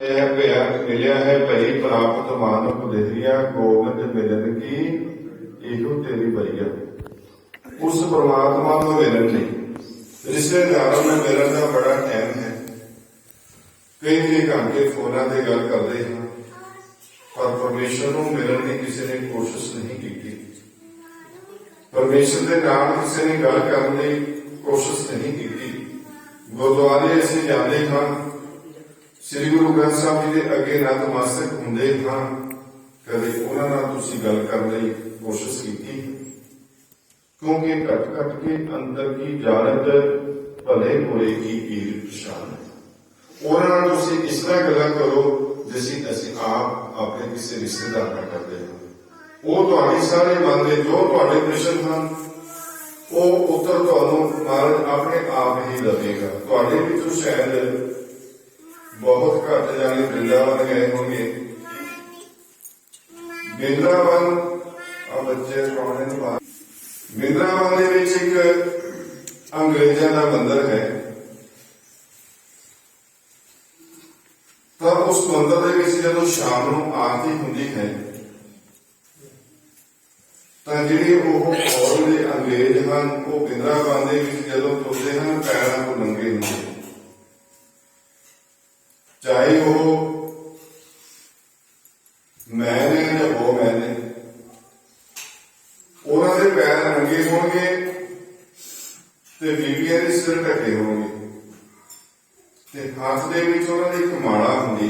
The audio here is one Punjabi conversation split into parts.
मिलिया है भई प्राप्त मानुख देहिया गोविंद मिलन की ਇਹੋ ਤੇਰੀ ਬਰੀਆ। ਉਸ परमात्मा ਨੂੰ ਮਿਲਣ ਲਈ ਰਿਸ਼ਤੇਦਾਰਾਂ ਨਾਲ ਮਿਲਣ ਦਾ ਬੜਾ ਟਾਈਮ ਹੈ। ਕਈ ਘੰਟੇ ਫੋਨਾਂ ਤੇ ਗੱਲ ਕਰਦੇ ਹਾਂ, ਪਰ ਪਰਮੇਸ਼ਰ ਨੂੰ ਮਿਲਣ ਦੀ ਕਿਸੇ ਨੇ ਕੋਸ਼ਿਸ਼ ਨਹੀਂ ਕੀਤੀ। ਪਰਮੇਸ਼ਰ ਦੇ ਨਾਲ ਕਿਸੇ ਨੇ ਗੱਲ ਕਰਨ ਦੀ ਕੋਸ਼ਿਸ਼ ਨਹੀਂ ਕੀਤੀ। ਗੁਰਦੁਆਰੇ ਅਸੀਂ ਜਾਂਦੇ ਹਾਂ, ਸ੍ਰੀ ਗੁਰੂ ਗ੍ਰੰਥ ਸਾਹਿਬ ਜੀ ਦੇ ਅੱਗੇ ਨਤਮਸਤਕ ਹੁੰਦੇ ਹਾਂ, ਕਦੇ ਉਹਨਾਂ ਨਾਲ ਤੁਸੀਂ ਗੱਲ ਕਰਨ ਲਈ ਕੋਸ਼ਿਸ਼ ਕੀਤੀ? ਕਿਉਂਕਿ ਘਟ ਘਟ ਕੇ ਅੰਦਰ ਕੀ ਜਾਣਤ ਭਲੇ ਬੁਰੇ ਕੀ ਪੀਰ ਪਛਾਣ। ਉਹਨਾਂ ਨਾਲ ਤੁਸੀਂ ਇਸ ਤਰ੍ਹਾਂ ਗੱਲਾਂ ਕਰੋ ਜਿਵੇਂ ਅਸੀਂ ਆਪ ਆਪਣੇ ਕਿਸੇ ਰਿਸ਼ਤੇਦਾਰ ਨਾਲ ਕਰਦੇ ਹਾਂ। ਉਹ ਤੁਹਾਡੇ ਸਾਰੇ ਮਨ ਦੇ ਜੋ ਤੁਹਾਡੇ ਪ੍ਰਸ਼ਨ ਹਨ, ਉਹ ਉੱਤਰ ਤੁਹਾਨੂੰ ਮਹਾਰਾਜ ਆਪਣੇ ਆਪ ਹੀ ਦੇਵੇਗਾ। ਤੁਹਾਡੇ ਵਿੱਚੋਂ ਸ਼ਾਇਦ ਬਹੁਤ ਘੱਟ ਜਾਣੇ ਬ੍ਰਿੰਦਾਵਨ ਗਏ ਹੋਣਗੇ। ਬ੍ਰਿੰਦਾਵਨ ਆ ਬੱਚੇ ਪਾਉਣੇ ਨੂੰ ਬਾਹਰ, ਬ੍ਰਿੰਦਾਵਨ ਦੇ ਵਿੱਚ ਇੱਕ ਅੰਗਰੇਜ਼ਾਂ ਦਾ ਮੰਦਿਰ ਹੈ। ਤਾਂ ਉਸ ਮੰਦਿਰ ਦੇ ਵਿੱਚ ਜਦੋਂ ਸ਼ਾਮ ਨੂੰ ਆਰਤੀ ਹੁੰਦੀ ਹੈ, ਤਾਂ ਜਿਹੜੇ ਉਹ ਔਰ ਦੇ ਅੰਗਰੇਜ਼ ਹਨ, ਉਹ ਬ੍ਰਿੰਦਾਵਨ ਦੇ ਵਿੱਚ ਜਦੋਂ ਤੁਰਦੇ ਹਨ ਪੈਰਾਂ ਤੋਂ ਨੰਗੇ ਹੁੰਦੇ, ਚਾਹੇ ਉਹ ਮੈਂ ਨੇ ਜਾਂ ਉਹ ਮੈਂ ਨੇ, ਉਹਨਾਂ ਦੇ ਪੈਰ ਨੰਗੇ ਹੋਣਗੇ ਤੇ ਬੀਬੀਆਂ ਦੇ ਸਿਰ ਢਕੇ ਹੋਣਗੇ, ਤੇ ਹੱਥ ਦੇ ਵਿੱਚ ਉਹਨਾਂ ਦੀ ਇੱਕ ਮਾਲਾ ਹੁੰਦੀ,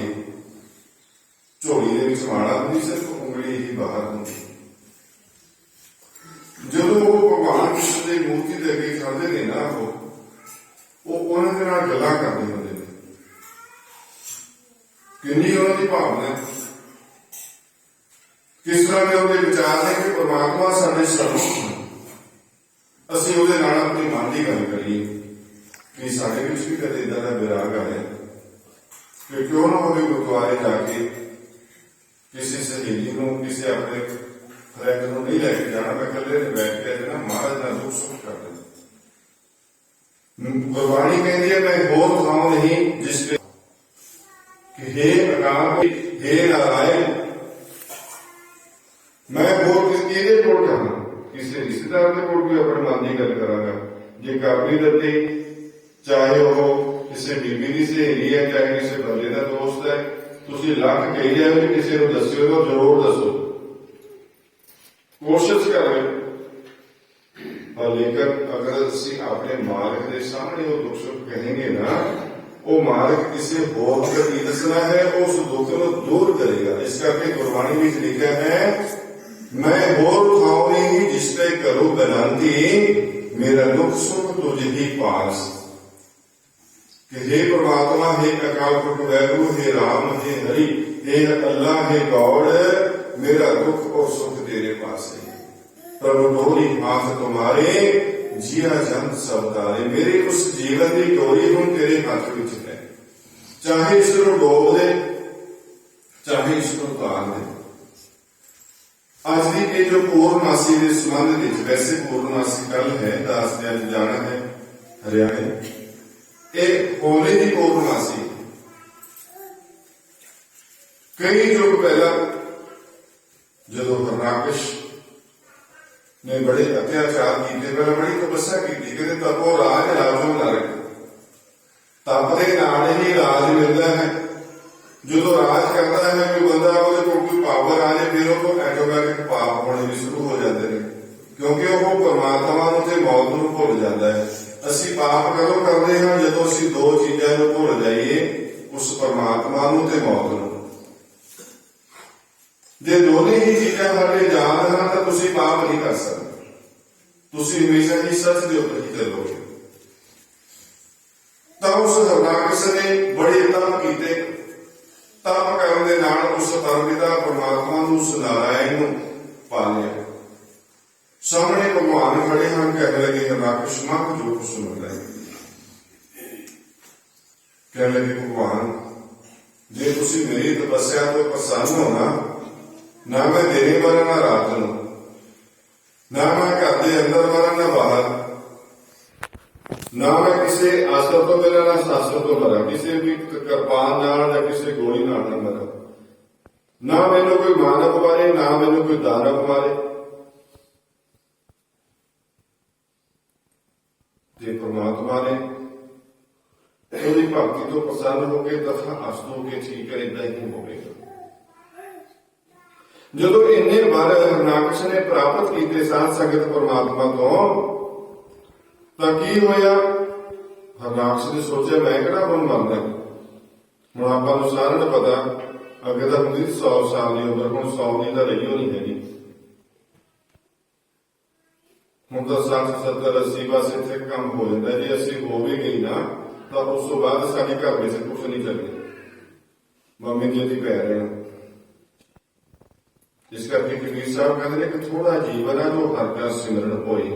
ਝੋਲੀ ਦੇ ਵਿੱਚ ਮਾਲਾ ਹੁੰਦੀ, ਸਿਰਫ ਉਂਗਲੀ ਹੀ ਬਾਹਰ ਹੁੰਦੀ। ਜਦੋਂ ਉਹ ਭਗਵਾਨ ਕ੍ਰਿਸ਼ਨ ਦੀ ਮੂਰਤੀ ਦੇ ਅੱਗੇ ਖੜਦੇ ਨੇ ਨਾ, ਉਹ ਉਹਨਾਂ ਦੇ ਨਾਲ ਗੱਲਾਂ ਕਰਦੇ ਹੁੰਦੇ ਨੇ। ਕਿੰਨੀ ਉਹਨਾਂ ਦੀ ਭਾਵਨਾ, ਕਿਸ ਤਰ੍ਹਾਂ ਦੇ ਉਹਦੇ ਵਿਚਾਰ ਨੇ ਕਿ ਪਰਮਾਤਮਾ ਸਾਡੇ ਸਰਵ, ਅਸੀਂ ਉਹਦੇ ਨਾਲ ਆਪਣੀ ਮਨ ਦੀ ਗੱਲ ਕਰੀਏ ਕਿ ਸਾਡੇ ਵਿੱਚ ਵੀ ਕਦੇ ਇਦਾਂ ਦਾ ਵਿਰਾਗ ਆਏ ਕਿ ਕਿਉਂ ਨਾ ਹੋਵੇ ਗੁਰਦੁਆਰੇ ਜਾ ਕੇ ਕਿਸੇ ਸਹੇਲੀ ਨੂੰ, ਕਿਸੇ ਆਪਣੇ ਫਰੈਂਡ ਨੂੰ ਨਹੀਂ ਲੈ ਕੇ ਜਾਣਾ, ਮੈਂ ਇਕੱਲੇ ਨੇ ਬੈਠ ਕੇ ਨਾ ਮਹਾਰਾਜ ਨਾਲ ਦੁੱਖ ਸੁੱਖ ਕਰ ਦੇਣਾ। ਗੁਰਬਾਣੀ ਕਹਿੰਦੀ ਹੈ, ਮੈਂ ਹੋਰ ਥਾਂ ਨਹੀਂ ਜਿਸ ਤੇ ਕਿ हे ਅਕਾਲ, हे ਨਾਰਾਇਣ, ਮੈਂ ਹੋਰ ਕਿਹਦੇ ਕੋਲ ਜਾਣਾ? ਕਿਸੇ ਰਿਸ਼ਤੇਦਾਰ ਦੇ ਕੋਲ ਵੀ ਆਪਣੇ ਮਨ ਦੀ ਗੱਲ ਕਰਾਂਗਾ। ਜੇ ਕਰ ਵੀ ਦਿੱਤੀ, ਚਾਹੇ ਉਹ ਕਿਸੇ ਬੀਬੀ ਦੀ ਸਹੇਲੀ ਹੈ, ਚਾਹੇ ਕਿਸੇ ਬੰਦੇ ਦਾ ਦੋਸਤ ਹੈ, ਤੁਸੀਂ ਲੱਖ ਕਹੀ ਜਾਓ ਕਿ ਕਿਸੇ ਨੂੰ ਦੱਸਿਓ ਤਾਂ ਜ਼ਰੂਰ ਦੱਸੋ, ਕੋਸ਼ਿਸ਼ ਕਰੇ। ਪਰ ਲੇਕਿਨ ਅਗਰ ਅਸੀਂ ਆਪਣੇ ਮਾਲਕ ਦੇ ਸਾਹਮਣੇ ਉਹ ਦੁੱਖ ਸੁੱਖ ਕਹਾਂਗੇ ਨਾ, ਉਹ ਮਾਲਕ ਕਿਸੇ ਹੋਰ ਨੂੰ ਕੀ ਦੱਸਣਾ ਹੈ, ਉਸ ਦੁੱਖ ਨੂੰ ਦੂਰ ਕਰੇਗਾ। ਇਸ ਕਰਕੇ ਗੁਰਬਾਣੀ ਵਿੱਚ ਲਿਖਿਆ ਹੈ, ਮੈਂ ਹੋਰ ਥਾਉ ਨਹੀਂ ਜਿਸ ਤੇ ਕਰੋ ਬੇਨਤੀ, ਮੇਰਾ ਦੁੱਖ ਸੁੱਖ ਤੁਝ ਹੀ ਪਾਸ। ਕਿ हे परमात्मा, हे अकाल पुरख वाहिगुरु, हे राम, हे हरि, हे अल्लाह, हे गौड़, मेरा दुख और सुख तेरे पास है। प्रभु डोरी हाथ तुम्हारे, जिया जन सब तारे। मेरे उस जीवन की डोरी हम तेरे हाथ विच है, चाहे इसको डोब दे, चाहे इसको उतार दे। आज की ये जो पूर्णमासी के संबंध में, वैसे पूर्णमासी कल है, दास ने अज जाना है हरियाणे, एक होली की पूर्णमासी। कई युग पहला जो हरनाकश ने बड़े अत्याचार किए, पहले बड़ी तपस्या की, कहते तपो राज राजो नरक, तप के नाल ही राज मिलता है। जो राज करता है कोई बंदा, कोई पावर आ जाए, फिर वो ऐटोमैटिक पाप होने भी शुरू हो जाते हैं, क्योंकि वो परमात्मा ते मौत नूं भुल जाता है। ਅਸੀਂ ਪਾਪ ਕਦੋਂ ਕਰਦੇ ਹਾਂ? ਜਦੋਂ ਅਸੀਂ ਦੋ ਚੀਜ਼ਾਂ ਨੂੰ ਭੁੱਲ ਜਾਈਏ, ਉਸ ਪਰਮਾਤਮਾ ਨੂੰ ਤੇ ਮੌਤ ਨੂੰ। ਜੇ ਦੋਨੇ ਹੀ ਚੀਜ਼ਾਂ ਸਾਡੇ ਯਾਦ ਹਨ ਤਾਂ ਤੁਸੀਂ ਪਾਪ ਨਹੀਂ ਕਰ ਸਕਦੇ, ਤੁਸੀਂ ਹਮੇਸ਼ਾ ਹੀ ਸੱਚ ਦੇ ਉੱਪਰ ਹੀ ਚੱਲੋਗੇ। ਤਾਂ ਉਸ ਹਰਨਾਕਸ਼ ਨੇ ਬੜੇ ਤਪ ਕੀਤੇ, ਤਪ ਕਰਨ ਦੇ ਨਾਲ ਉਸ ਪਰਮਪਿਤਾ ਪਰਮਾਤਮਾ ਨੂੰ, ਉਸ ਨਾਰਾਇਣ ਨੂੰ ਪਾਲਿਆ। ਸਾਹਮਣੇ ਭਗਵਾਨ ਖੜੇ ਹਨ, ਕਹਿ ਲਗੇ ਹਰਨਾਕਸ਼ ਮੱਖ ਜੋ ਕੁਛ ਸੁਣ ਰਹੇ। ਕਹਿ ਲਗੇ ਭਗਵਾਨ, ਜੇ ਤੁਸੀਂ ਮੇਰੀ ਤਪੱਸਿਆ ਤੋਂ ਪ੍ਰਸੰਨ ਹੋ ਨਾ ਮੈਂ ਦਿਨੇ ਮਰਾਂ ਨਾ ਰਾਤ ਨੂੰ, ਨਾ ਮੈਂ ਘਰ ਦੇ ਅੰਦਰ ਮਰਾਂ ਨਾ ਬਾਹਰ, ना मैं किसी अस्त्र तो मिला ना शास्त्र तो मरा, किसी भी कृपान नाल या किसी गोली नाल ना मरा, ना मैनू कोई मानव मारे ना मैनू कोई दानव मारे। जे परमात्मा ने ਉਹਦੀ ਭਗਤੀ ਤੋਂ ਪ੍ਰਸੰਨ ਹੋ ਕੇ ਤਥਾ ਅਸਤੂ ਕੇ ਠੀਕ ਹੈ, ਇਦਾਂ ਹੀ ਹੋਵੇਗਾ। ਜਦੋਂ ਇੰਨੇ ਵਾਰ ਹਰਨਾਕਸ਼ ਨੇ ਪ੍ਰਾਪਤ ਕੀਤੇ ਸਾਧ ਸੰਗਤ ਪਰਮਾਤਮਾ ਤੋਂ, ਤਾਂ ਕੀ ਹੋਇਆ? ਹਰਨਾਕਸ਼ ਨੇ ਸੋਚਿਆ ਮੈਂ ਕਿਹੜਾ ਹੁਣ ਮਰਨਾ, ਹੁਣ ਆਪਾਂ ਨੂੰ ਸਾਰਿਆਂ ਨੂੰ ਪਤਾ ਅੱਗੇ ਤਾਂ ਹੁੰਦੀ 100 ਸਾਲ ਦੀ ਉਮਰ, ਹੁਣ 100 ਦੀ ਤਾਂ ਰਹੀ ਨਹੀਂ ਹੈਗੀ, ਹੁਣ ਤਾਂ 60 70 80 ਬਸ ਇੱਥੇ ਕੰਮ ਹੋ ਜਾਂਦਾ। ਜੇ ਅਸੀਂ ਹੋ ਵੀ ਗਈ ਨਾ ਤਾਂ ਉਸ ਤੋਂ ਬਾਅਦ ਸਾਡੇ ਘਰ ਵਿੱਚ ਕੁਝ ਨਹੀਂ ਚੱਲਦਾ, ਮੰਮੀ ਜੀ ਦੀ ਪੈ ਰਹੇ ਹਾਂ। ਇਸ ਕਰਕੇ ਕਬੀਰ ਸਾਹਿਬ ਕਹਿੰਦੇ ਨੇ ਕਿ ਥੋੜਾ ਜੀਵਨ ਹੈ ਜੋ ਹਰ ਕਾ ਸਿਮਰਨ ਹੋਈ,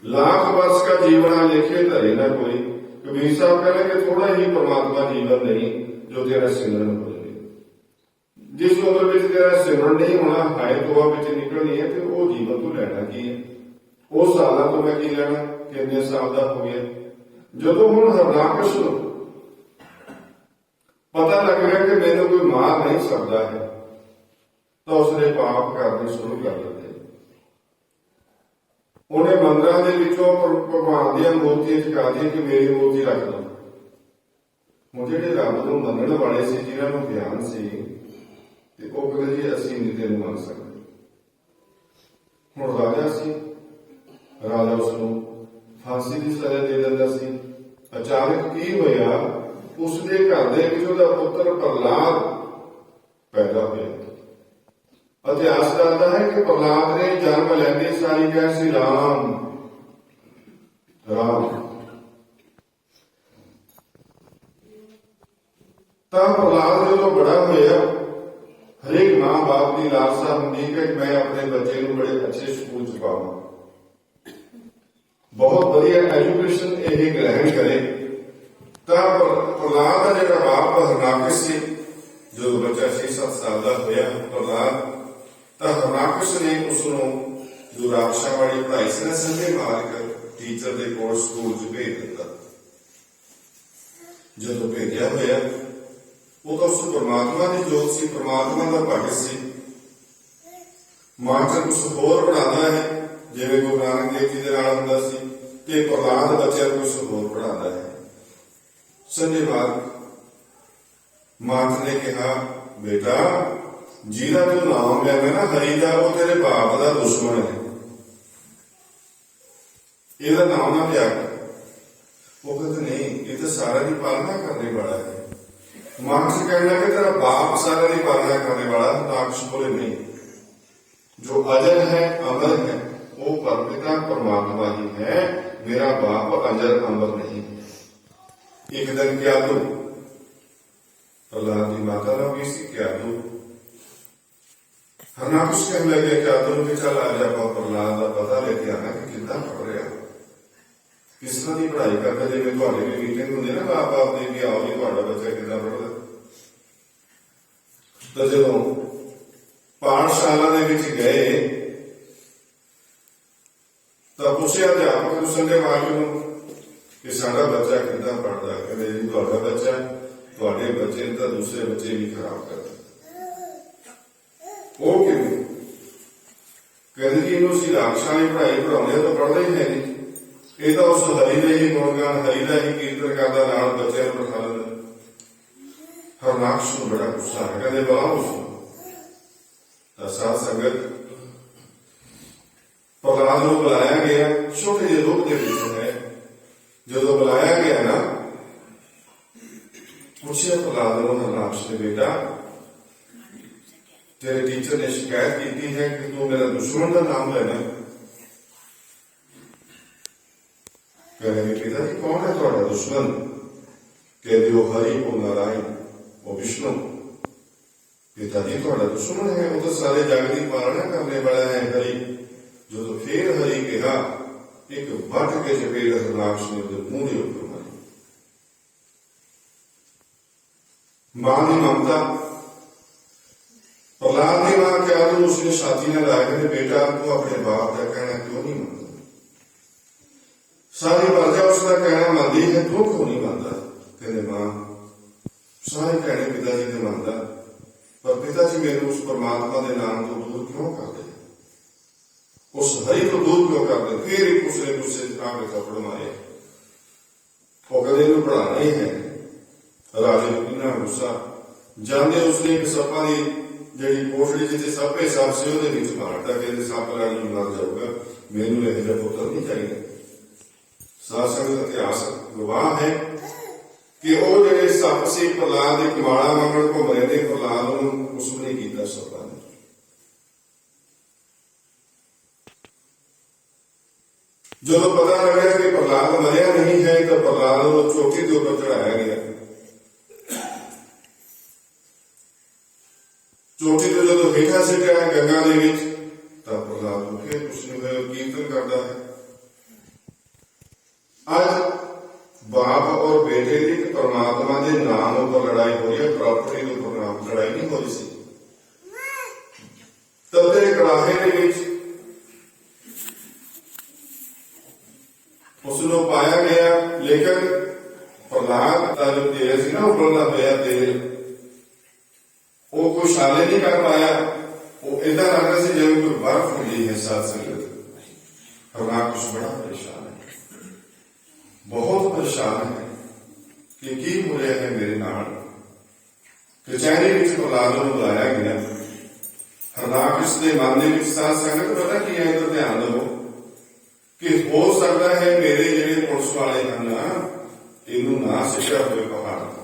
ਲੱਖ ਵਰਸ का जीवन ਲਿਖੇ ਧਰੇ ਨਾ ਕੋਈ। ਕਬੀਰ ਸਾਹਿਬ ਕਹਿੰਦੇ ਕਿ ਥੋੜਾ ਹੀ ਪਰਮਾਤਮਾ ਜੀਵਨ ਨਹੀਂ ਜੋ ਤੇਰਾ ਸਿਮਰਨ ਹੋ ਜਾਵੇ। ਜਿਸ ਉਮਰ ਵਿੱਚ ਤੇਰਾ ਸਿਮਰਨ ਨਹੀਂ ਹੋਣਾ, ਹਾਏ ਤੋਬਾ ਵਿੱਚ ਨਿਕਲਣੀ ਹੈ, ਤੇ ਉਹ ਜੀਵਨ ਤੋਂ ਲੈਣਾ ਕੀ ਹੈ? ਉਸ ਸਾਲਾਂ ਤੋਂ ਮੈਂ ਕੀ ਲੈਣਾ, ਕਿੰਨੇ ਸਾਲ ਦਾ ਹੋ ਗਿਆ? ਜਦੋਂ ਹੁਣ ਹਰਨਾਕਸ਼ ਨੂੰ ਪਤਾ ਲੱਗ ਰਿਹਾ ਕਿ ਮੈਨੂੰ ਕੋਈ ਮਾਰ ਨਹੀਂ ਸਕਦਾ ਹੈ, ਤਾਂ ਉਸਨੇ ਪਾਪ ਕਰਨੇ ਸ਼ੁਰੂ ਕਰ ਦਿੱਤੇ। ਉਹਨੇ ਮੰਦਰਾਂ ਦੇ ਵਿੱਚੋਂ ਭਗਵਾਨ ਦੀਆਂ ਮੂਰਤੀਆਂ ਚੁਕਾ ਦਿੱਤੀਆਂ ਕਿ ਮੇਰੀ ਮੂਰਤੀ ਰੱਖ ਲਓ। ਹੁਣ ਜਿਹੜੇ ਰੱਬ ਨੂੰ ਮੰਨਣ ਵਾਲੇ ਸੀ, ਜਿਨ੍ਹਾਂ ਨੂੰ ਗਿਆਨ ਸੀ, ਤੇ ਉਹ ਕਹਿੰਦੇ ਜੀ ਅਸੀਂ ਨਹੀਂ ਤੈਨੂੰ ਮੰਨ ਸਕਦੇ। ਹੁਣ ਰਾਜਾ ਸੀ, ਰਾਜਾ ਉਸਨੂੰ ਫਾਂਸੀ ਦੀ ਸਜ਼ਾ ਦੇ ਦਿੰਦਾ ਸੀ। ਅਚਾਨਕ ਕੀ ਹੋਇਆ? ਉਸਦੇ ਘਰ ਦੇ ਵਿੱਚ ਉਹਦਾ ਪੁੱਤਰ ਪ੍ਰਹਲਾਦ ਪੈਦਾ ਹੋਇਆ। ਇਤਿਹਾਸ ਦੱਸਦਾ ਹੈ ਕਿ ਪ੍ਰਹਲਾਦ ਨੇ ਜਨਮ ਲੈਂਦੇ ਸਾਰੀ ਕਿਹਾ ਸੀ ਰਾਮ ਰਾਮ। ਤਾਂ ਪ੍ਰਹਲਾਦ ਜਦੋਂ ਬੜਾ ਹੋਇਆ, ਹਰੇਕ ਮਾਂ ਬਾਪ ਦੀ ਲਾਲਸਾ ਹੁੰਦੀ ਹੈ ਕਿ ਮੈਂ ਆਪਣੇ ਬੱਚੇ ਨੂੰ ਬੜੇ ਅੱਛੇ ਸਕੂਲ ਚ ਪਾਵਾਂ, ਬਹੁਤ ਵਧੀਆ ਐਜੂਕੇਸ਼ਨ ਇਹ ਗ੍ਰਹਿਣ ਕਰੇ। ਤਾਂ ਪ੍ਰਹਲਾਦ ਦਾ ਜਿਹੜਾ ਬਾਪ ਹਰਨਾਕਸ਼ ਸੀ, ਜਦੋਂ ਬੱਚਾ 6-7 ਸਾਲ ਦਾ ਹੋਇਆ ਪ੍ਰਹਲਾਦ, ਤਾਂ ਹਰਨਾਕਸ਼ ਨੇ ਉਸਨੂੰ ਜੋ ਰਾਖਸ਼ਾਂ ਵਾਲੀ ਪੜ੍ਹਾਈ ਸੀ ਨਾ, ਸੰਘੇ ਮਾਰਕ ਟੀਚਰ ਦੇ ਕੋਲ ਸਕੂਲ ਚ ਭੇਜ ਦਿੱਤਾ। ਜਦੋਂ ਭੇਜਿਆ ਹੋਇਆ, ਉਹ ਤਾਂ ਉਸ ਪਰਮਾਤਮਾ ਦੀ ਜੋਤ ਸੀ, ਪਰਮਾਤਮਾ ਦਾ ਭਗਤ ਸੀ। ਮਾਸਟਰ ਕੁਛ ਹੋਰ ਪੜ੍ਹਾਉਂਦਾ ਹੈ, ਜਿਵੇਂ ਗੁਰੂ ਨਾਨਕ ਦੇਵ ਜੀ ਦੇ ਨਾਲ ਹੁੰਦਾ ਸੀ, ਤੇ ਪ੍ਰਹਲਾਦ ਬੱਚਿਆਂ ਨੂੰ ਕੁਛ ਹੋਰ ਪੜ੍ਹਾਉਂਦਾ ਹੈ। ਸੰਜੇ ਮਾਤ ਨੇ ਕਿਹਾ, ਬੇਟਾ ਜਿਹਦਾ ਤੂੰ ਨਾਮ ਲੈਣਾ ਨਾ ਹਰੀ ਦਾ, ਉਹ ਤੇਰੇ ਬਾਪ ਦਾ ਦੁਸ਼ਮਣ ਹੈ, ਇਹਦਾ ਨਾਮ ਨਾ ਲਿਆ ਕਰ। ਉਹ ਕਹਿੰਦੇ ਨਹੀਂ, ਇਹ ਤਾਂ ਸਾਰਿਆਂ ਦੀ ਪਾਲਣਾ ਕਰਨੇ ਵਾਲਾ ਹੈ। ਮਾਨਸ ਕਹਿਣਾ ਕਿ ਤੇਰਾ ਬਾਪ ਸਾਰਿਆਂ ਦੀ ਪਾਲਣਾ ਕਰਨੇ ਵਾਲਾ। ਹਰਨਾਕਸ਼ ਬੋਲੇ ਨਹੀਂ, ਜੋ ਅਜਰ ਹੈ ਅਮਰ ਹੈ ਉਹ ਪਰਮਪਿਤਾ परमात्मा ही है, मेरा बाप अजर अमर नहीं। एक दिन क्या दो, प्रहलाद की माता ने भी सी क्या दो, हरनाकश कहने लगे क्या दो कि चल आज आप प्रहलाद का पता लेके आना कि कितना पढ़ रहा, किस तरह की पढ़ाई करता। जिम्मे थोड़े भी मीटिंग होंगी ना माँ बाप की कि आओ जी थोड़ा बच्चा कितना पढ़ता, तो जो पाठशाला गए तो पूछे अध्यापक संडे मार्ग कि साडा बच्चा कितना पढ़ता, कहते जी तुहाडा बच्चा तुहाडे बच्चे तो दूसरे बच्चे भी खराब करता। वो किवें? कहते जी इन्हूं असीं राखशां दी पढ़ाई पढ़ाउंदे तो पढ़दा ही है नहीं, ये तो उस हरि दे ही गुणगान हरि दा ही कीर्तन करदा नाल बच्चे नूं बिठा लैंदा। हरनाकश नूं बड़ा गुस्सा है, कहते बुलाओ उसनूं। तां साध संगत प्रहलाद को बुलाया गया, छोटे ਜਿਹੇ रूप के विच है। जो बुलाया गया ना, पूछे प्रहलाद को हरनाकश ने, बेटा तेरे टीचर ने शिकायत की है कि तू मेरा दुश्मन का नाम लेना। कहने पिता जी कौन है तुम्हारा दुश्मन? कहते वो हरि, वो नारायण, वो विष्णु। पिताजी तुम्हारा दुश्मन है, वो तो सारे जग की पालना करने वाला है हरि। जो तो फिर हरि कहा, एक वट के चपेट हरनाकश ने मुंह के ऊपर मारी। मां की ममता, प्रहलाद की मां क्या तो उसने छाती ने लाया कि बेटा तू अपने बाप का कहना क्यों नहीं मानता? सारी प्रजा उसका कहना मनती है, तू क्यों नहीं मानता? कहते मां सारे कहने पिता जी ने मानता, पर पिता जी मेरे उस परमात्मा के नाम तो दूर क्यों करते, उस हरि को दूर क्यों करते? फिर एक उसने गुस्से आके थप्पड़ मारे, वो कदे इन्हू पढ़ाना ही है। राजे को इन्ना गुस्सा, जाने उसने एक सप्पा की जी कोठड़ी जिसे सप्पे सप से मारता, कहते सप लड़ मर जाऊगा, मैनू यह जिहा पुत्र नहीं चाहिए। साध संगत इतिहास गवाह है कि वो जो सप से प्रहलाद एक माड़ा मंगण घूम रहे थे, प्रहलाद उसने किया सप्पा ने। जो पता लगा कि प्रहलाद मरिया नहीं है, तो प्रहलाद को चौकी के ऊपर चढ़ाया गया। चौकी तो जो हेठा सिटिया गंगा दे विच, तो प्रहलाद को फिर कुछ नहीं हुआ, कीर्तन करता है। आज बाप और बेटे की परमात्मा के नाम पर लड़ाई हो रही है, प्रॉपर्टी के ऊपर लड़ाई नहीं हो रही सी। तबे कड़ाहे के विच उसको पाया गया, लेकिन प्रहलाद का जो तेल से ना उबलना पाया तेल, वो कोई छाले नहीं कर पाया। वो इदा लगता से जिवें कोई बर्फ होती है। साथ संगत प्रहलाद कुछ बड़ा परेशान है, बहुत परेशान है कि की हो रहा है मेरे नाल। कचहरी में प्रहलाद को बुलाया गया। हरनाकश के मन के साथ संगत पता की है, तो ध्यान दो कि हो सकता है मेरे ਜਿਹੜੇ पुलिस वाले हैं इनू ना सिटिया हुए पहाड़ तो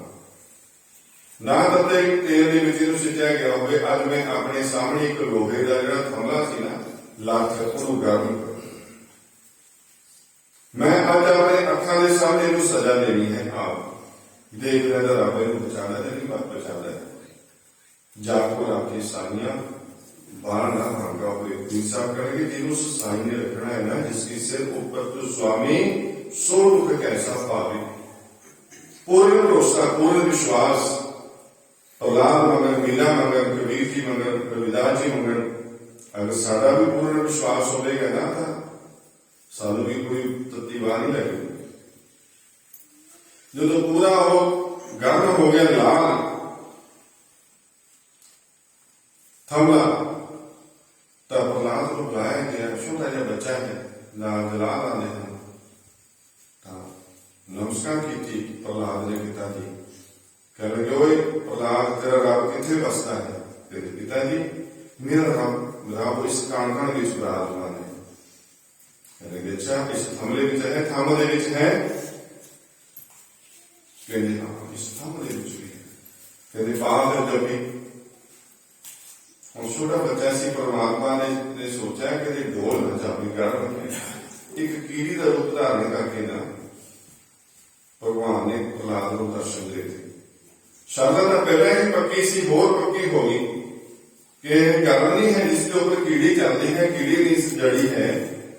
ना तत्ते तेल के विच इनू सिटिया गया हो। अज मैं अपने सामने एक लोहे का जो थमला सी ना लख उन्होंने गर्म कर, मैं अज अपने अखा के सामने इनू सजा देनी है। आप देख रहे तो रब इनू बचाना है, नहीं बात बचाना है। जाको आपकी साइयां बाहर ना भागा हुए इंसाफ करेंगे, जिन्होंने साई ने रखना है ना, जिसकी सिर ऊपर तो स्वामी सो दुख कैसा पावे। पूर्ण भरोसा, पूर्ण विश्वास, प्रहलाद मगन, मीरा मगन, कबीर जी मगन, रविदास जी मगन, अगर साडा भी पूर्ण विश्वास होगा ना, था सानू भी कोई तत्ती बात नहीं लगेगी। जो पूरा हो गर्म हो गया लाल थमला, तब प्रहलाद को बुलाया गया। छोटा जहा बच्चा है, लाल जलाल आने हैं, नमस्कार की प्रहलाद ने पिताजी कह लगे, प्रहलाद तेरा रब कितने बसता है? तेरे पिताजी मेरा रब इस काणकण की विराजमान है। कह लगे अच्छा इस थमले में है, थम दे विच है? कहते हाँ इस थम दे विच भी है। कहते पाल जब भी छोटा बच्चा सी, परमात्मा ने सोचा कि ढोल न जावे गर्भ एक कीड़ी का रूप धारण करके ना भगवान ने प्रहलाद को दर्शन दे थे। श्रद्धा तो पहले ही पक्की सी, होर पक्की होगी कि गर्म नहीं है, जिसके ऊपर कीड़ी चलती है, कीड़ी नहीं जड़ी है,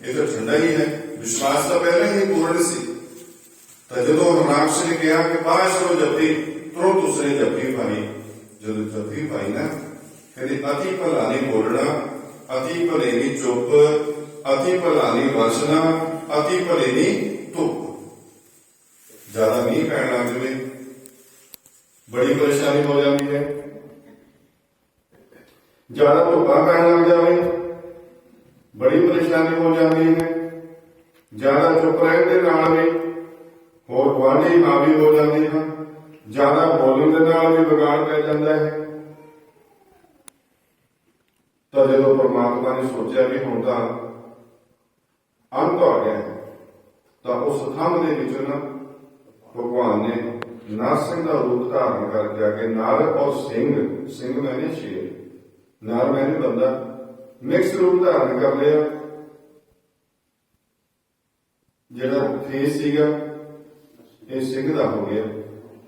ये तो ठंडा ही है। विश्वास तो पहले ही पूर्ण सी। तो जो हरनाकश ने कहा कि पास रो जपी, तुरंत उसने जपी पाई। जो जपी पाई ना, कहते अति भला नहीं बोलना, अति भले नहीं चुप, अति भला नहीं वरसना, अति भले नहीं धुप। ज्यादा मीह पैन लग जाए बड़ी परेशानी हो जाती है, ज्यादा धुप्पा पैन लग जाए बड़ी परेशानी हो जाती है, ज्यादा चुप रहने के नाल भी होर गुआढ़ी हावी हो जाते हैं, ज्यादा बोलने के नाल भी बिगाड़ पै जाता है। तो जो परमात्मा ने सोचा भी हुण तां अंत आ गया, तो उस थम दे विच ना भगवान ने नरसिंह का रूप धारण करके आके नर और सिंह, सिंह मैंने शेर, नर मैंने बंदा, मिक्स रूप धारण कर लिया। जिहड़ा फेस सीगा ये सिंह का हो गया,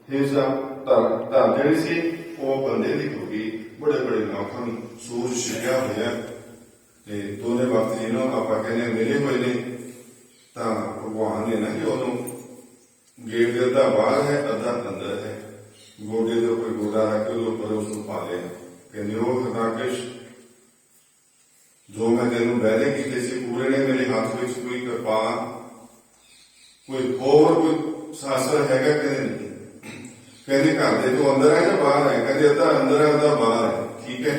फेस धर जिहड़ी सी वो बंदे की हो गई। बड़े बड़े नाखून, सूरज छिपया होया, दोनों वक्त जिन्हों आप कहने मिले हुए ने, तो भगवान ने ना कि उन्होंने गेट अद्धा बाहर है अद्धा अंदर है, गोडे जो कोई गोडा रख के उपर उसको पा लिया। कहते वो हरनाकश जो मैं तेन वैदे किए पूरे ने मेरे हाथ में कोई कृपान कोई होर कोई शास्त्र हैगा? कहते नहीं। कहते घर दे जो अंदर है या बाहर है? कहते अद्धा अंदर है अद्धा बाहर है। ठीक है,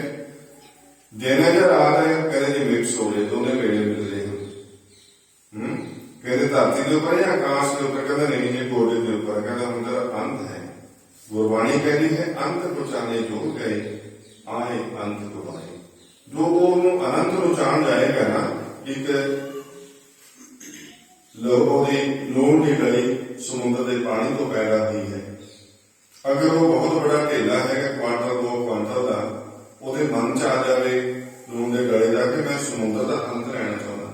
दिन है या रात है? कहते जी मिक्स हो रहे, दोनों वेले मिल रहे हैं। कहते धरती के ऊपर या आकाश के ऊपर? कहते नहीं जी गोडे के ऊपर। कहते अंदर अंत है। गुरबाणी कहती है अंत पहुंचाने जो गए आए अंत गुरबाणी। जो वो अनंत ਨੂੰ ਜਾਣ ਜਾਏਗਾ ਨਾ, ਇੱਕ ਲੋਗੋ ਦੀ ਨੂਰ ਦੀ ਗਲੀ ਸਮੁੰਦਰ ਦੇ ਪਾਣੀ ਤੋਂ ਪੈਦਾ ਹੋਈ ਹੈ। ਅਗਰ ਉਹ ਬਹੁਤ ਬੜਾ ਢੇਲਾ ਹੈਗਾ ਕੁਆਂਟਲ 2 ਕੁਆਂਟਲ ਦਾ, ਉਹਦੇ ਮਨ ਚ ਆ ਜਾਵੇ ਨੂਰ ਦੇ ਗਲੇ ਜਾ ਕੇ ਮੈਂ ਸਮੁੰਦਰ ਦਾ ਅੰਤ ਲੈਣਾ ਚਾਹੁੰਦਾ,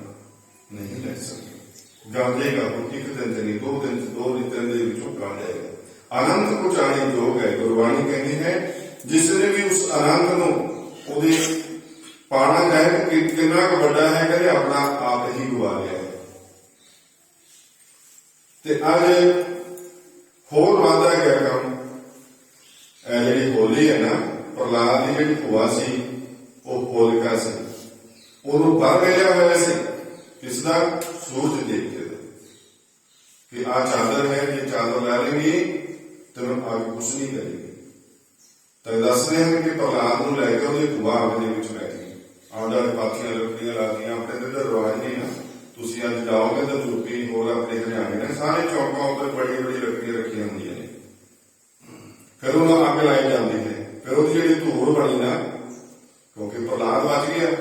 ਨਹੀਂ ਲੈ ਸਕਦਾ। ਗਲ ਜਾਏਗਾ ਉਹ ਇੱਕ ਦਿਨ ਤੇ ਨਹੀਂ, 2 ਦਿਨ ਚ 2 ਦਿਨ ਦੇ ਵਿੱਚੋਂ ਗਲ ਜਾਏਗਾ। ਆਨੰਦ ਪਹੁੰਚਾਣੇ ਯੋਗ ਹੈ। ਗੁਰਬਾਣੀ ਕਹਿੰਦੀ ਹੈ ਜਿਸ ਨੇ ਵੀ ਉਸ ਆਨੰਦ ਨੂੰ ਉਹਦੇ ਪਾਣਾ ਚਾਹੇ ਕਿ ਕਿੰਨਾ ਕੁ ਵੱਡਾ ਹੈ, ਕਹਿੰਦੇ ਆਪਣਾ ਆਪ ਹੀ ਗਵਾ ਲਿਆ। ਤੇ ਅੱਜ ਹੋਰ ਵਾਧਾ ਗਿਆ ਕੰਮ, ਇਹ ਜਿਹੜੀ ਹੋਲੀ ਹੈ ਨਾ, ਪ੍ਰਹਲਾਦ ਦੀ ਜਿਹੜੀ ਭੂਆ ਸੀ ਉਹ ਹੋਲਿਕਾ ਸੀ, ਉਹਨੂੰ ਪਰ ਮਿਲਿਆ ਹੋਇਆ ਸੀ ਕਿਸ ਦਾ? ਸੂਰਜ ਦੇਵਤੇ ਦਾ, ਕਿ ਆ ਚਾਦਰ ਹੈ, ਜੇ ਚਾਦਰ ਲੈ ਲੇਗੀ ਤੈਨੂੰ ਅੱਗ ਕੁਛ ਨਹੀਂ ਕਰੇਗੀ। ਤਾਂ ਦੱਸਦੇ ਹਨ ਕਿ ਪ੍ਰਹਲਾਦ ਨੂੰ ਲੈ ਕੇ ਉਹਦੀ ਭੂਆ ਅੱਗ ਦੇ ਵਿੱਚ ਬੈਠ ਗਈ। ਆਉਂਦਾ ਪਾਥੀਆਂ ਲੱਕੜੀਆਂ ਲਾਤੀਆਂ। ਆਪਣੇ ਤੇ ਰਿਵਾਜ ਨਹੀਂ ਨਾ, ਤੁਸੀਂ ਅੱਜ ਜਾਓਗੇ ਤਾਂ ਯੂਪੀ ਹੋਰ ਆਪਣੇ ਹਰਿਆਣੇ ਨੇ ਸਾਰੇ ਚੌਕਾਂ ਉੱਤੇ ਬੜੀ ਬੜੀ ਲੱਕੜੀਆਂ ਰੱਖੀਆਂ ਹੁੰਦੀਆਂ ਨੇ। ਫਿਰ ਉਹਨੂੰ ਅੱਗ ਲਾਈ ਜਾਂਦੀ ਹੈ। ਫਿਰ ਉਹਦੀ ਜਿਹੜੀ ਧੂੜ ਬਣੀ ਨਾ, ਕਿਉਂਕਿ ਪ੍ਰਹਲਾਦ ਬਚ ਗਿਆ,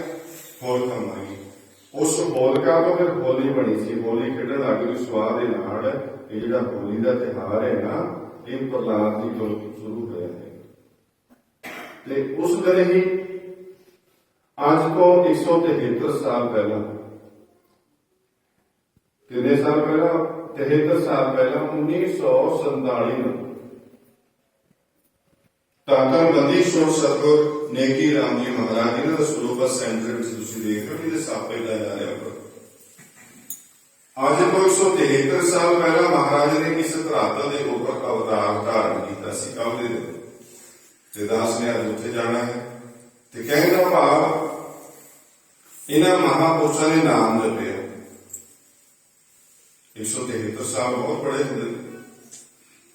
ਹੋਲਿਕਾ ਮਰ ਗਈ। ਉਸ ਹੋਲਿਕਾ ਤੋਂ ਫਿਰ ਹੋਲੀ ਬਣੀ ਸੀ। ਹੋਲੀ ਖੇਡਣ ਲੱਗ ਗਈ ਸਵਾਹ ਦੇ ਨਾਲ। ਇਹ ਜਿਹੜਾ ਹੋਲੀ ਦਾ ਤਿਉਹਾਰ ਹੈ ਨਾ, ਇਹ ਪ੍ਰਹਲਾਦ ਦੀ ਤੋਂ ਸ਼ੁਰੂ ਹੋਇਆ ਹੈ। ਤੇ ਉਸ ਦਿਨ ਹੀ ਅੱਜ ਤੋਂ 173 ਸਾਲ ਪਹਿਲਾਂ, ਕਿੰਨੇ ਸਾਲ ਪਹਿਲਾਂ? 73 ਸਾਲ ਪਹਿਲਾਂ 1947 ਨੂੰ ਧੰਨ ਬੰਦੀ ਛੋੜ ਸਤਿਗੁਰ ਨੇਕੀ ਰਾਮ ਜੀ ਮਹਾਰਾਜ ਜੀ ਦਾ ਸਰੂਪ ਸੈਂਟਰ ਵਿੱਚ ਤੁਸੀਂ ਦੇਖ ਰਹੇ ਹੋ ਜਿਹਦੇ ਸਾਪੇ ਦਾ ਜਾ ਰਿਹਾ ਉੱਪਰ। ਅੱਜ ਤੋਂ 173 ਸਾਲ ਪਹਿਲਾਂ ਮਹਾਰਾਜ ਨੇ ਇਸ ਧਰਾਤਲ ਦੇ ਉੱਪਰ ਅਵਤਾਰ ਧਾਰਨ ਕੀਤਾ ਸੀ ਕਾਹਦੇ ਦੇ, ਤੇ ਦਾਸ ਨੇ ਅੱਜ ਉੱਥੇ ਜਾਣਾ ਹੈ। ਤੇ ਕਹਿਣ ਦਾ ਭਾਵ ਇਹਨਾਂ ਮਹਾਪੁਰਸ਼ਾਂ ਨੇ ਨਾਮ ਜਪਿਆ। 173 ਸਾਲ ਬਹੁਤ ਬੜੇ ਹੁੰਦੇ।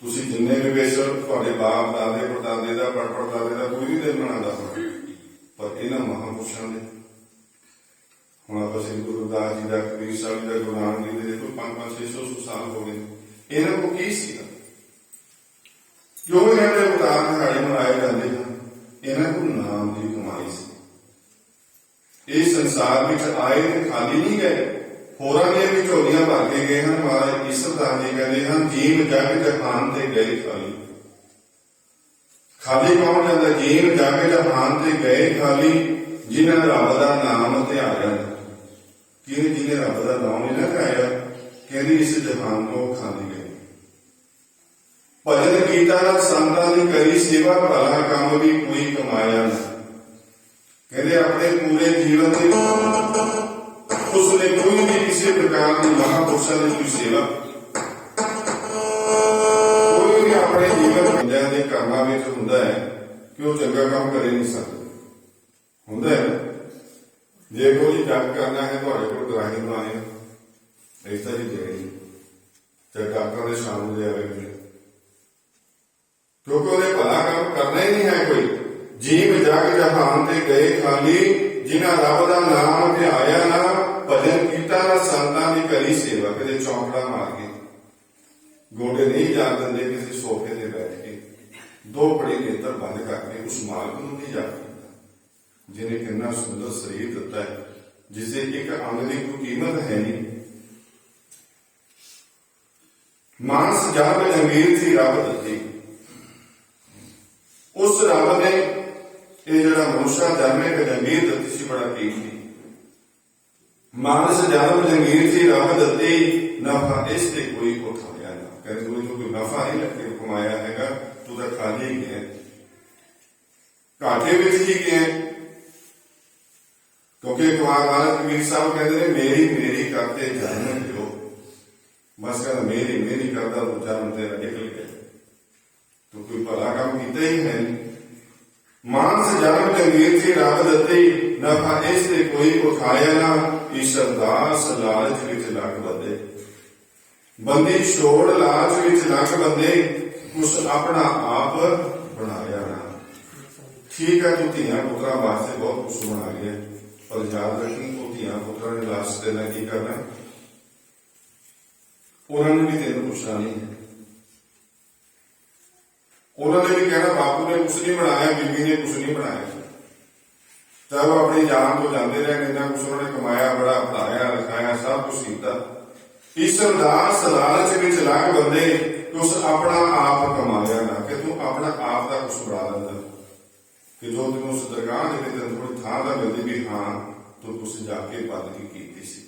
ਤੁਸੀਂ ਜਿੰਨੇ ਵੀ ਬੇਸ਼ੱਕ ਤੁਹਾਡੇ ਬਾਪ ਦਾਦੇ ਪੜਦਾਦੇ ਦਾ ਪੜਪੜਦਾਦੇ ਦਾ ਕੋਈ ਵੀ ਦਿਨ ਮਨਾਉਂਦਾ ਹੋਣਾ, ਪਰ ਇਹਨਾਂ ਮਹਾਪੁਰਸ਼ਾਂ ਦੇ, ਹੁਣ ਆਪਾਂ ਸ੍ਰੀ ਗੁਰੂ ਰਵਿਦਾਸ ਜੀ ਦਾ, ਕਬੀਰ ਸਾਹਿਬ ਜੀ ਦਾ, ਗੁਰੂ ਨਾਨਕ ਜੀ ਦੇ ਕੋਈ 500-600 ਸਾਲ ਹੋ ਗਏ। ਇਹਨਾਂ ਕੋਲ ਕੀ ਸੀਗਾ? ਕਿਉਂ ਇਹਨਾਂ ਦੇ ਅਵਤਾਰ ਦਿਹਾੜੇ ਮਨਾਏ ਜਾਂਦੇ ਹਨ? ਇਹਨਾਂ ਕੋਲ ਨਾਮ ਦੀ ਕਮਾਈ ਸੀ। ਇਹ ਸੰਸਾਰ ਵਿੱਚ ਆਏ ਤੇ ਖਾਲੀ ਨਹੀਂ ਗਏ, ਹੋਰਾਂ ਦੀਆਂ ਵੀ ਝੋਲੀਆਂ ਭਰ ਕੇ ਗਏ ਹਨ। ਮਹਾਰਾਜ ਈਸ਼ਵਰਦਾਸ ਜੀ ਕਹਿੰਦੇ ਹਨ ਜੀਵ ਜਗ ਜਹਾਨ ਤੇ ਗਏ ਖਾਲੀ। ਖਾਲੀ ਕੌਣ ਜਾਂਦਾ? ਜੀਵ ਜਗ ਜਹਾਨ ਤੇ ਗਏ ਖਾਲੀ, ਜਿਨ੍ਹਾਂ ਰੱਬ ਦਾ ਨਾਮ ਧਿਆਇਆ। ਜਿਹਨੇ ਰੱਬ ਦਾ ਨਾਮ ਨਹੀਂ ਧਿਆਇਆ, ਕਹਿੰਦੀ ਇਸ ਜਹਾਨ ਤੋਂ ਖਾਲੀ ਗਏ। ਭਜਨ ਕੀਤਾ ਨਾ ਸੰਤਾਂ ਦੀ ਕਰੀ ਸੇਵਾ, ਭਲਾ ਕੰਮ ਵੀ ਕੋਈ ਕਮਾਇਆ ਨਾ। ਕਹਿੰਦੇ ਆਪਣੇ ਪੂਰੇ ਜੀਵਨ ਦੇ ਉਸਨੇ ਕੋਈ ਵੀ ਕਿਸੇ ਪ੍ਰਕਾਰ ਦੀ ਮਹਾਪੁਰਸ਼ਾਂ ਦੀ ਕੋਈ ਸੇਵਾ, ਕੋਈ ਵੀ ਆਪਣੇ ਜੀਵਨ ਬੰਦਿਆਂ ਦੇ ਕਰਮਾਂ ਵਿੱਚ ਹੁੰਦਾ ਹੈ ਕਿ ਉਹ ਚੰਗਾ ਕੰਮ ਕਰੇ ਨਹੀਂ ਸਕਦਾ। ਹੁੰਦਾ ਹੈ ਜੇ ਕੋਈ ਜੱਗ ਕਰਨਾ ਹੈ, ਤੁਹਾਡੇ ਕੋਲ ਗ੍ਰਾਹੀ ਨੂੰ ਆਏ ਇਸ ਤਰ੍ਹਾਂ ਦੀ ਦੇਣੀ, ਚਾਹੇ ਡਾਕਟਰ ਦੇ ਸਾਹਮਣੇ ਆਵੇ, ਕਿਉਂਕਿ ਉਹਨੇ ਭਲਾ ਕੰਮ ਕਰਨਾ ਹੀ ਨਹੀਂ ਹੈ ਕੋਈ। ਜੀਵ ਜਗ ਜਹਾਨ ਤੇ ਗਏ ਖਾਲੀ, ਜਿਨ੍ਹਾਂ ਰੱਬ ਦਾ ਨਾਮ ਧਿਆਇਆ ਨਾ, ਭਜਨ ਕੀਤਾ ਨਾ ਸੰਤਾਂ ਦੀ ਕਰੀ ਸੇਵਾ। ਕਦੇ ਚੌਂਕੜਾ ਮਾਰ ਕੇ, ਗੋਡੇ ਨਹੀਂ ਜਾ ਦਿੰਦੇ ਕਿਸੇ ਸੋਫੇ ਤੇ ਬੈਠ ਕੇ, 2 ਬੜੇ ਨੇਤਰ ਬੰਦ ਕਰਕੇ ਉਸ ਮਾਲਕ ਨੂੰ ਨਹੀਂ ਜਾ ਦਿੰਦਾ ਜਿਹਨੇ ਕਿੰਨਾ ਸੁੰਦਰ ਸਰੀਰ ਦਿੱਤਾ ਹੈ, ਜਿਸੇ ਇੱਕ ਅੰਗ ਦੀ ਕੋਈ ਕੀਮਤ ਹੈ ਨਹੀਂ। ਮਾਨਸ ਜਬ ਜੰਗੀਰ ਸੀ ਰੱਬ ਦਿੱਤੀ। ਉਸ ਰੱਬ ਨੇ ਇਹ ਜਿਹੜਾ ਮਨੁੱਖਾ ਜਨਮ ਇੱਕ ਜੰਗੀਰ ਦਿੱਤੀ ਸੀ, ਬੜਾ ਕੀਮਤੀ। ਮਾਨਸ ਜਨਮ ਜੰਗੀਰ ਸੀ ਰੱਬ ਦਿੱਤੀ, ਨਫਾ ਇਸ ਤੇ ਕੋਈ ਉਠਾਇਆ ਨਾ। ਕਹਿੰਦੇ ਕੋਈ ਨਫਾ ਨਹੀਂ ਲੱਗੇ ਕਮਾਇਆ ਹੈਗਾ, ਤੂੰ ਤਾਂ ਖਾਲੀ ਗਿਆ, ਘਾਟੇ ਵਿੱਚ ਹੀ ਗਿਆ। ਕਿਉਂਕਿ ਕੁਮਾਰ ਵਾਲਾ ਕਬੀਰ ਸਾਹਿਬ ਕਹਿੰਦੇ ਨੇ ਮੇਰੀ ਮੇਰੀ ਕਰਤੇ ਜਨਮ ਦਿਓ। ਬਸ ਕਹਿੰਦਾ ਮੇਰੀ ਕਰਦਾ ਤੂੰ ਜਨਮ ਤੇਰਾ ਨਿਕਲ ਗਿਆ, ਤੂੰ ਕੋਈ ਭਲਾ ਕੰਮ ਕੀਤਾ ਹੀ ਹੈ ਨਹੀਂ। ਮਾਨਸ ਜਨਮ ਜੰਗੀਰ ਸੀ ਰੱਬ ਦਿੱਤੀ, ਨਫਾ ਇਸ ਤੇ ਕੋਈ ਉਠਾਇਆ ਨਾ। ਈਸ਼ਰ ਦਾਸ ਲਾਲਚ ਵਿੱਚ ਲੱਗ ਵਧੇ। ਬੰਦੀ ਛੋੜ ਲਾਜ ਵਿੱਚ ਲੱਗ ਬੰਦੇ, ਕੁਛ ਆਪਣਾ ਆਪ ਬਣਾਇਆ ਨਾ। ਠੀਕ ਹੈ, ਤੂੰ ਧੀਆਂ ਪੁੱਤਰਾਂ ਵਾਸਤੇ ਬਹੁਤ ਕੁਛ ਬਣਾ ਗਿਆ, ਪਰ ਯਾਦ ਰੱਖੀ ਉਹ ਧੀਆਂ ਪੁੱਤਰਾਂ ਨੇ ਲਾਸਟ ਦੇ ਨਾਲ ਕੀ ਕਰਨਾ, ਉਹਨਾਂ ਨੂੰ ਵੀ ਤੈਨੂੰ ਪੁੱਛਣਾ ਨਹੀਂ ਹੈ। ਉਹਨਾਂ ਨੇ ਵੀ ਕਹਿਣਾ ਬਾਪੂ ਨੇ ਕੁਛ ਨਹੀਂ ਬਣਾਇਆ, ਬੀਬੀ ਨੇ ਕੁਛ ਨਹੀਂ ਬਣਾਇਆ। ਚਾਹੇ ਉਹ ਆਪਣੀ ਜਾਨ ਤੋਂ ਜਾਂਦੇ ਰਹੇ, ਕਿੰਨਾ ਕੁਛ ਉਹਨਾਂ ਨੇ ਕਮਾਇਆ, ਬੜਾ ਪੜਾਇਆ ਲਿਖਾਇਆ, ਸਭ ਕੁਛ ਕੀਤਾ। ਇਸ ਅਰਦਾਸ ਲਾਲਚ ਵਿੱਚ ਲੱਗ ਬੰਦੇ, ਉਸ ਆਪਣਾ ਆਪ ਕਮਾਇਆ ਨਾ, ਕਿ ਤੂੰ ਆਪਣਾ ਆਪ ਦਾ ਕੁਛ ਬਣਾ ਲੈਂਦਾ, ਕਿ ਜੋ ਤੈਨੂੰ ਉਸ ਦਰਗਾਹ ਦੇ ਵਿੱਚ ਤੈਨੂੰ ਥੋੜੀ ਥਾਂ ਦਾ ਮਿਲਦੀ ਵੀ ਹਾਂ ਤੂੰ ਕੁਛ ਜਾ ਕੇ ਬੰਦਗੀ ਕੀਤੀ ਸੀ।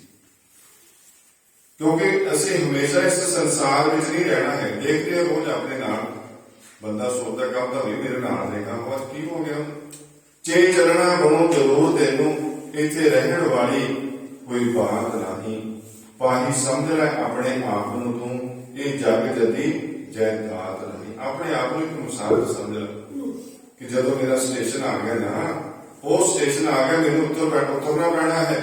ਕਿਉਂਕਿ ਅਸੀਂ ਹਮੇਸ਼ਾ ਇਸ ਸੰਸਾਰ ਵਿੱਚ ਨਹੀਂ ਰਹਿਣਾ ਹੈ। ਦੇਖਦੇ ਹਾਂ ਰੋਜ਼ ਆਪਣੇ ਨਾਲ, ਬੰਦਾ ਸੋਚਦਾ ਕੰਮ ਤਾਂ ਵੀ ਮੇਰੇ ਨਾਲ ਰਹੇਗਾ, ਬਸ ਕੀ ਹੋ ਗਿਆ, ਚੇ ਚੱਲਣਾ ਬਣੋ ਜ਼ਰੂਰ ਤੈਨੂੰ, ਇੱਥੇ ਰਹਿਣ ਵਾਲੀ ਕੋਈ ਬਾਤ ਨਹੀਂ। ਪਾਹੀ ਸਮਝ ਲੈ ਆਪਣੇ ਆਪ ਨੂੰ ਤੂੰ, ਇਹ ਜਗ ਜਦੀ ਜਾਇਦਾਦ ਨਹੀਂ। ਆਪਣੇ ਆਪ ਨੂੰ ਇੱਕ ਮੁਸਾਫਿਰ ਸਮਝ ਲੈ ਕਿ ਜਦੋਂ ਮੇਰਾ ਸਟੇਸ਼ਨ ਆ ਗਿਆ ਨਾ, ਉਹ ਸਟੇਸ਼ਨ ਆ ਗਿਆ, ਮੈਨੂੰ ਉਤਰਨਾ ਪੈਣਾ ਹੈ।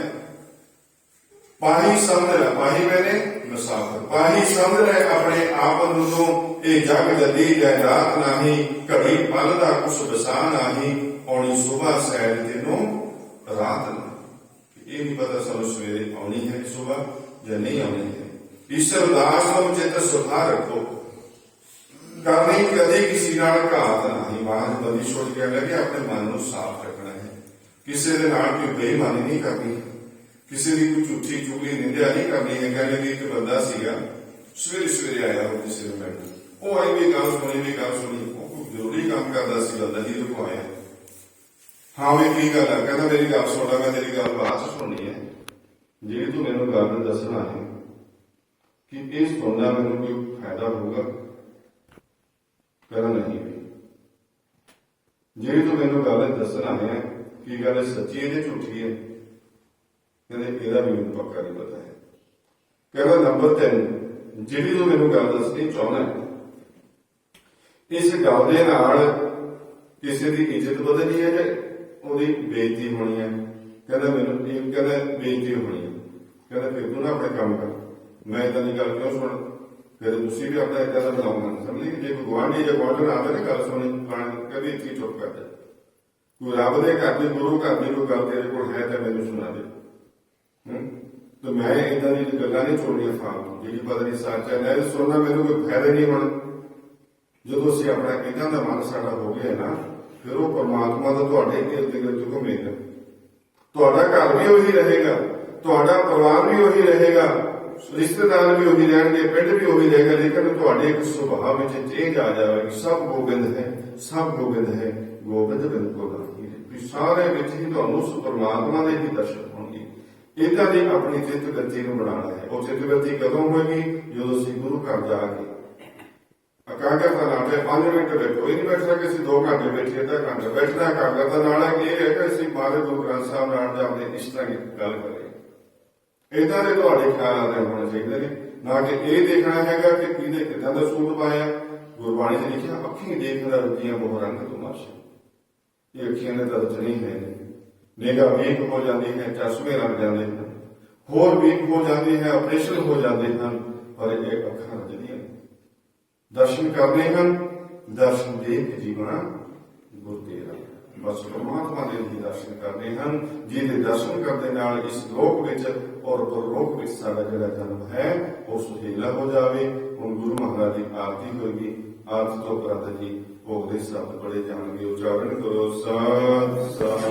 ਪਾਹੀ ਸਮਝ ਲੈ, ਪਾਹੀ ਮੈਨੇ ਮੁਸਾਫਿਰ, ਪਾਹੀ ਸਮਝ ਲੈ ਆਪਣੇ ਆਪ ਨੂੰ ਤੂੰ, ਇਹ ਜਗ ਜਦੀ ਜਾਇਦਾਦ ਨਹੀਂ। ਘੜੀ ਪਲ ਦਾ ਕੁਛ ਵਸਾ ਨਹੀਂ, ਆਉਣੀ ਸੁਬਹ ਸੈਰ ਤੈਨੂੰ ਰਾਤ ਨੂੰ। ਇਹ ਨਹੀਂ ਪਤਾ ਸਾਨੂੰ ਸਵੇਰੇ ਆਉਣੀ ਹੈ ਸੁਬਹ ਜਾਂ ਨਹੀਂ ਆਉਣੀ ਹੈ। ਇਸ ਅਰਦਾਸ ਨੂੰ ਚਿੱਤ ਸੁਧਾਰ ਰੱਖੋ, ਕਰਨੀ ਕਦੇ ਕਿਸੇ ਨਾਲ ਘਾਤ ਨਹੀਂ। ਮਹਾਰਾਜ ਬੰਦੀ ਛੋੜ ਕੇ ਲੱਗੇ ਆਪਣੇ ਮਨ ਨੂੰ ਸਾਫ਼ ਰੱਖਣਾ ਹੈ, ਕਿਸੇ ਦੇ ਨਾਲ ਕੋਈ ਬੇਈਮਾਨੀ ਨਹੀਂ ਕਰਨੀ, ਕਿਸੇ ਦੀ ਕੋਈ ਝੂਠੀ ਚੁਗਲੀ ਨਿੰਦਿਆ ਨਹੀਂ ਕਰਨੀ ਹੈ। ਕਹਿੰਦੇ ਵੀ ਇੱਕ ਬੰਦਾ ਸੀਗਾ, ਸਵੇਰੇ ਸਵੇਰੇ ਆਇਆ ਉਹ ਕਿਸੇ ਨੂੰ ਮਿਲਣ, ਉਹ ਆਈ ਵੀ ਗੱਲ ਸੁਣੀ, ਉਹ ਕੋਈ ਜ਼ਰੂਰੀ ਕੰਮ ਕਰਦਾ ਸੀ, ਬੰਦਾ ਜੀ ਤੋਂ ਆਇਆ। ਹਾਂ ਵੀ ਕੀ ਗੱਲ ਹੈ, ਕਹਿੰਦਾ ਮੇਰੀ ਗੱਲ ਸੁਣ ਲੈ, ਮੈਂ ਤੇਰੀ ਗੱਲ ਬਾਅਦ ਚ ਸੁਣਨੀ ਹੈ, ਜਿਹੜੀ ਤੂੰ ਮੈਨੂੰ ਗੱਲ ਦੱਸਣਾ ਹੈ ਕਿ ਇਹ ਸੁਣਨਾ ਮੈਨੂੰ ਕੋਈ ਫਾਇਦਾ ਹੋਊਗਾ, ਕਹਿੰਦਾ ਨਹੀਂ। ਜਿਹੜੀ ਤੂੰ ਮੈਨੂੰ ਗੱਲ ਦੱਸਣਾ ਹੈ ਕੀ ਗੱਲ ਸੱਚੀ ਹੈ ਜਾਂ ਝੂਠੀ ਹੈ, ਕਹਿੰਦੇ ਇਹਦਾ ਵੀ ਮੈਨੂੰ ਪੱਕਾ ਨਹੀਂ ਪਤਾ ਹੈ। ਕਹਿੰਦਾ ਨੰਬਰ 3, ਜਿਹੜੀ ਤੂੰ ਮੈਨੂੰ ਗੱਲ ਦੱਸਣੀ ਚਾਹੁੰਦਾ ਹੈ, ਇਸ ਗੱਲ ਦੇ ਨਾਲ ਕਿਸੇ ਦੀ ਇੱਜ਼ਤ ਵਧਣੀ ਹੈ ਜਾਂ ਉਹਦੀ ਬੇਇੱਜ਼ਤੀ ਹੋਣੀ ਹੈ। ਕਹਿੰਦਾ ਮੈਨੂੰ ਇਹ, ਕਹਿੰਦਾ ਬੇਇੱਜ਼ਤੀ ਹੋਣੀ ਹੈ। ਕਹਿੰਦਾ ਫਿਰ ਤੂੰ ਨਾ ਆਪਣੇ ਕੰਮ ਕਰ, ਮੈਂ ਏਦਾਂ ਦੀ ਗੱਲ ਕਿਉਂ ਸੁਣ, ਫਿਰ ਤੁਸੀਂ ਵੀ ਆਪਣਾ ਏਦਾਂ ਦਾ ਬਣਾਉਣਾ। ਸਮਝੀ, ਜੇ ਕੋਈ ਗੁਆਂਢੀ ਜਾਂ ਗੁਆਂਢਣ ਆਵੇ ਨਾ ਗੱਲ ਸੁਣੀ, ਕਦੇ ਇੱਥੇ ਚੁੱਪ ਕਰ ਜਾ। ਕੋਈ ਰੱਬ ਦੇ ਘਰ ਦੀ, ਗੁਰੂ ਘਰ ਦੀ ਕੋਈ ਗੱਲ ਤੇਰੇ ਕੋਲ ਹੈ ਤਾਂ ਮੈਨੂੰ ਸੁਣਾ ਦੇ। ਤੇ ਮੈਂ ਏਦਾਂ ਦੀ ਗੱਲਾਂ ਨਹੀਂ ਛੋੜਨੀਆਂ ਫਾਲਤੂ, ਜਿਹੜੀ ਪਤਾ ਨਹੀਂ ਸੱਚ ਹੈ, ਨਹੀਂ ਸੁਣਨਾ ਮੈਨੂੰ ਕੋਈ ਫਾਇਦਾ ਨਹੀਂ ਹੋਣਾ। ਜਦੋਂ ਅਸੀਂ ਆਪਣਾ ਏਦਾਂ ਦਾ ਮਨ ਸਾਡਾ ਹੋ ਗਿਆ ਨਾ, ਫਿਰ ਉਹ ਪਰਮਾਤਮਾ ਦਾ ਤੁਹਾਡੇ ਇਰਦ ਗਿਰਦ ਘੁੰਮੇਗਾ। ਤੁਹਾਡਾ ਘਰ ਵੀ ਉਹੀ ਰਹੇਗਾ, ਤੁਹਾਡਾ ਪਰਿਵਾਰ ਵੀ ਉਹੀ ਰਹੇਗਾ, ਰਿਸ਼ਤੇਦਾਰ ਵੀ ਉਹੀ ਰਹਿਣਗੇ, ਪਿੰਡ ਵੀ ਉਹੀ ਰਹੇਗਾ, ਲੇਕਿਨ ਤੁਹਾਡੇ ਇੱਕ ਸੁਭਾਅ ਵਿੱਚ ਚੇਂਜ ਆ ਜਾਵੇਗੀ। ਸਭ ਗੋਬਿੰਦ ਹੈ, ਸਭ ਗੋਬਿੰਦ ਹੈ, ਗੋਬਿੰਦ ਬਿਨ ਕੋ ਨਾਹੀ। ਸਾਰੇ ਵਿੱਚ ਹੀ ਤੁਹਾਨੂੰ ਉਸ ਪਰਮਾਤਮਾ ਦੇ ਹੀ ਦਰਸ਼ਨ ਹੋਣਗੇ। ਏਦਾਂ ਦੀ ਆਪਣੀ ਚਿੱਤ ਗੱਤੀ ਨੂੰ ਬਣਾਉਣਾ ਹੈ। ਉਹ ਚਿੱਤ ਗੱਤੀ ਕਦੋਂ ਹੋਏਗੀ, ਜਦੋਂ ਅਸੀਂ ਗੁਰੂ ਘਰ ਜਾ ਕੇ ਇਕਾਗਰਤਾ ਨਾਲ 5 ਮਿੰਟ ਬੈਠੋ, ਇਹ ਨਹੀਂ ਬੈਠ ਸਕਦੇ ਅਸੀਂ 2 ਘੰਟੇ ਬੈਠੀਏ, ਅੱਧਾ ਘੰਟਾ ਬੈਠਣਾ। ਇਕਾਗਰਤਾ ਨਾਲ ਇਹ ਹੈ ਕਿ ਅਸੀਂ ਮਾਰੇ ਗੁਰੂ ਗ੍ਰੰਥ ਸਾਹਿਬ ਨਾਲ ਜਾਂ ਆਪਣੇ ਇਸ਼ਟਾਂ ਦੀ ਗੱਲ ਕਰੀਏ। ਏਦਾਂ ਦੇ ਤੁਹਾਡੇ ਖਿਆਲ ਆਦੇ ਹੋਣੇ ਚਾਹੀਦੇ ਨੇ, ਨਾ ਕਿ ਇਹ ਦੇਖਣਾ ਹੈਗਾ ਕਿ ਕਿਹਦੇ ਕਿੱਦਾਂ ਦਾ ਸੂਟ ਪਾਇਆ। ਗੁਰਬਾਣੀ 'ਚ ਲਿਖਿਆ ਅੱਖੀਂ ਦੇਖਦਾ ਰੁੱਤੀਆਂ ਬਹੁ ਰੰਗ ਤਮਾਸ਼ਾ। ਇਹ ਅੱਖੀਆਂ ਦੇ ਦਰਦ ਨਹੀਂ ਹੈ, ਨਿਗਾਹ ਵੀਕ ਹੋ ਜਾਂਦੀ ਹੈ, ਚਸ਼ਮੇ ਲੱਗ ਜਾਂਦੇ ਹਨ, ਹੋਰ ਵੀਕ ਹੋ ਜਾਂਦੀ ਹੈ, ਆਪਰੇਸ਼ਨ ਹੋ ਜਾਂਦੇ ਹਨ, ਪਰ ਇਹ ਅੱਖਾਂ ਰਜਦੀਆਂ ਦਰਸ਼ਨ ਕਰਨੇ ਹਨ। ਦਰਸ਼ਨ ਦੇਖ ਜੀਵਨਾ ਗੁਰ ਤੇਰਾ, ਬਸ ਪਰਮਾਤਮਾ ਦੇ ਹੀ ਦਰਸ਼ਨ ਕਰਨੇ ਹਨ, ਜਿਹਦੇ ਦਰਸ਼ਨ ਕਰਨ ਨਾਲ ਇਸ ਲੋਕ ਵਿੱਚ ਔਰ ਪਰਲੋਕ ਵਿੱਚ ਸਾਡਾ ਜਿਹੜਾ ਜਨਮ ਹੈ ਉਹ ਸੁਹੇਲਾ ਹੋ ਜਾਵੇ। ਹੁਣ ਗੁਰੂ ਮਹਾਰਾਜ ਦੀ ਆਰਤੀ ਹੋਏਗੀ, ਆਰਤੀ ਤੋਂ ਉਪਰੰਤ ਜੀ ਭੋਗ ਦੇ ਸ਼ਬਦ ਪੜ੍ਹੇ ਜਾਣਗੇ। ਉਚਾਰਨ ਕਰੋ ਸਾਧ ਸਾਧ।